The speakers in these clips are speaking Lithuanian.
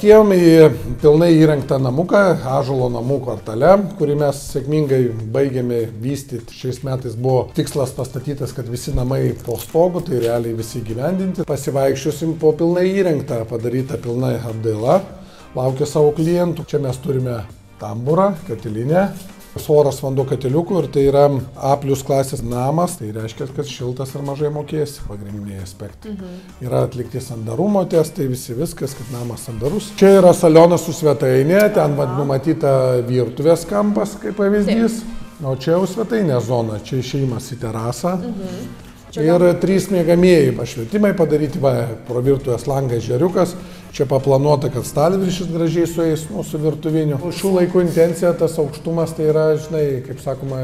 atėjom į pilnai įrengtą namuką, Ąžuolo namų kvartale, kurį mes sėkmingai baigėme vystyti. Šiais metais buvo tikslas pastatytas, kad visi namai po stogu, tai realiai visi gyvendinti. Pasivaikščiosim po pilnai įrengtą, padaryta pilnai apdaila, laukia savo klientų. Čia mes turime tamburą, katilinę, svoras vanduo katiliukų ir tai yra A+ klasės namas, tai reiškia, kad šiltas ir mažai mokėsi, pagrindiniai aspektai. Yra atlikti sandarumo testai, viskas, kad namas sandarus. Čia yra salionas su svetainė, ten numatyta virtuvės kampas, kaip pavyzdys, o čia jau svetainė zona, čia išėjimas į terasą. Ir 3 miegamieji pašvietimai padaryti, pro virtuvės langą žeriukas. Čia paplanuota, kad stalviršis gražiai sueis su virtuviniu. Šių laikų intencija, tas aukštumas, tai yra, žinai, kaip sakoma,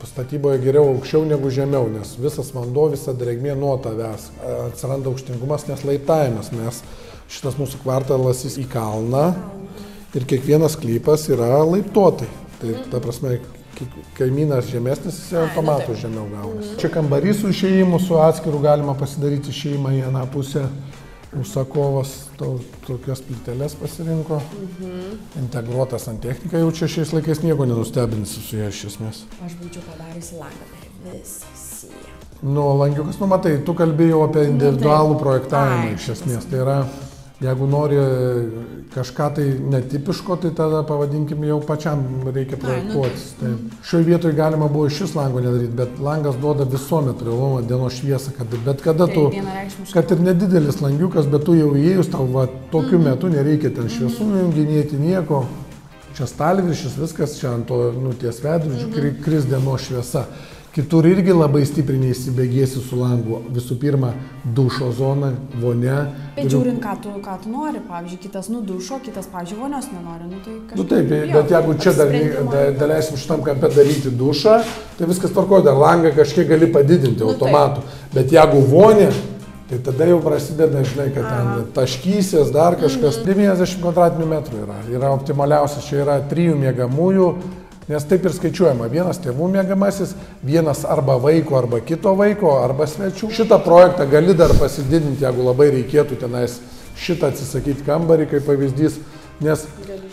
statyboje geriau aukščiau negu žemiau, nes visas vanduo, visa drėgmė nuo tavęs. Atsiranda aukštingumas, nes laiptavimas, nes šitas mūsų kvartalas į kalną ir kiekvienas sklypas yra laiptuotai. Tai ta prasme, kaimynas žemesnis, jis automatų žemiau gaunasi. Čia kambarys su išėjimu, su atskiru galima pasidaryti išėjimą į vieną pusę. Užsakovas tokias plyteles pasirinko. Integruota santechnika, jau čia šiais laikais nieko nenustebinsi su jie iš esmės. Aš būčiau padariusi langą per visą sieną. Nu, langiukas, matai, tu kalbėjau apie individualų projektavimą iš esmės. Tai yra, jeigu nori kažką tai netipiško, tai tada pavadinkim jau pačiam reikia projektuotis. Šioje vietoje galima buvo šis lango nedaryti, bet langas duoda visuomet privalomą dienos šviesą, kad bet kada tu, kad ir nedidelis langiukas, bet tu jau įėjus, tau tokiu metu nereikia ten šviesų junginėti nieko. Čia stalviršis, viskas čia ant to ties veidrodžių kris dienos šviesa. Kitur irgi labai stipriai neįsibėgėsi su langu. Visų pirma, dušo zona, vonia. Bet žiūrint, ką tu nori, pavyzdžiui, kitas dušo, kitas, pavyzdžiui, vonios nenori. Taip, bet jeigu čia dar leisim šitam kampe daryti dušą, tai viskas tvarkoja, dar langą kažkiek gali padidinti automatu. Bet jeigu vonia, tai tada jau prasideda, žinai, kad ten taškysies, dar kažkas. 90 kvadratinių metrų yra. Yra optimaliausias, čia yra 3 miegamųjų. Nes taip ir skaičiuojama, vienas tėvų miegamasis, vienas arba vaiko, arba kito vaiko, arba svečių. Šitą projektą gali dar pasididinti, jeigu labai reikėtų tenais šitą atsisakyti kambarį, kaip pavyzdys, nes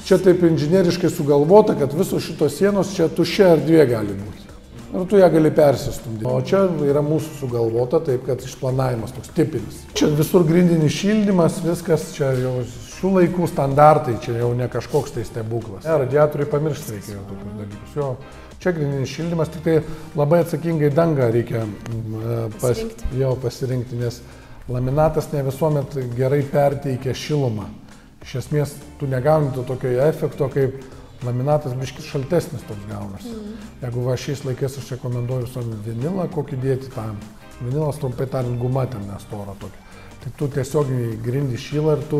čia taip inžinieriškai sugalvota, kad visos šitos sienos čia tuščia erdvė gali būti. Ir tu ją gali persistumdyti. O čia yra mūsų sugalvota taip, kad išplanavimas toks tipinis. Čia visur grindinis šildymas, viskas čia jau šių laikų standartai, čia jau ne kažkoks tai stebuklas. Radiatoriai pamiršti reikėjo tokius dalykus. Čia grindinis šildymas, tik tai labai atsakingai dangą reikia pasirinkti, nes laminatas ne visuomet gerai perteikia šilumą. Iš esmės, tu negauni to tokio efekto, kaip laminatas biškis šaltesnis toks gaunasi. Jeigu šiais laikais aš rekomenduoju visuomet vinilą, kokį dėti tam. Vinilas, trumpai tariant, guma ten nestora tokia. Tai tu tiesiog grindi šylą ir tu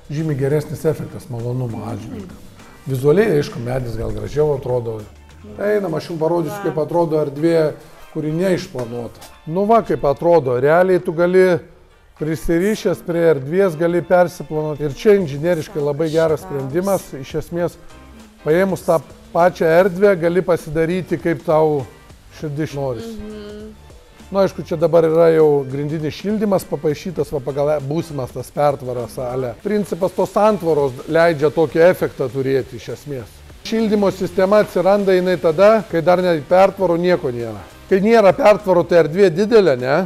žymiai geresnis efektas malonumo atžvilgiu. Vizualiai, aišku, medis gal gražiau atrodo. Einam, aš jums parodysiu, kaip atrodo erdvė, kuri neišplanuota. Nu va, kaip atrodo, realiai tu gali prisirišęs prie erdvės, gali persiplanuoti. Ir čia inžinieriškai labai geras sprendimas. Iš esmės, paėmus tą pačią erdvę, gali pasidaryti, kaip tau širdis norisi. Nu, aišku, čia dabar yra jau grindinis šildymas papaišytas pagal būsimas tas pertvaras salė. Principas tos santvaros leidžia tokį efektą turėti iš esmės. Šildymo sistema atsiranda jinai tada, kai dar pertvarų nieko nėra. Kai nėra pertvarų, tai erdvė didelė, ne?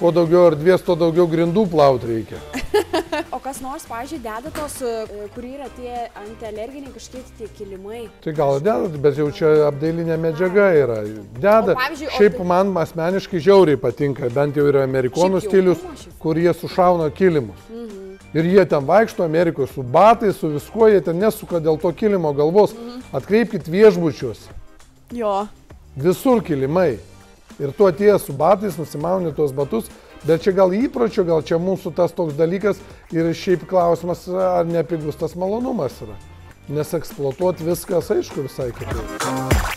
Kuo daugiau erdvės, tuo daugiau grindų plauti reikia. O kas nors, pavyzdžiui, deda tos, kur yra tie antialerginiai kažkiek tie kilimai? Tai gal deda, bet jau čia apdailinė medžiaga yra. Deda. Šiaip man asmeniškai žiauriai patinka, bent jau yra amerikonų stilius, kur jie sušauna kilimus. Ir jie ten vaikšto Amerikoje su batais, su viskuo, jie ten nesuka dėl to kilimo galvos. Atkreipkit viešbučius. Jo. Visur kilimai. Ir tu atėjęs su batais, nusimauni tuos batus, bet čia gal įpročio, gal čia mūsų tas toks dalykas ir šiaip klausimas, ar nepigus tas malonumas yra. Nes eksploatuoti viskas, aišku, visai kitaip.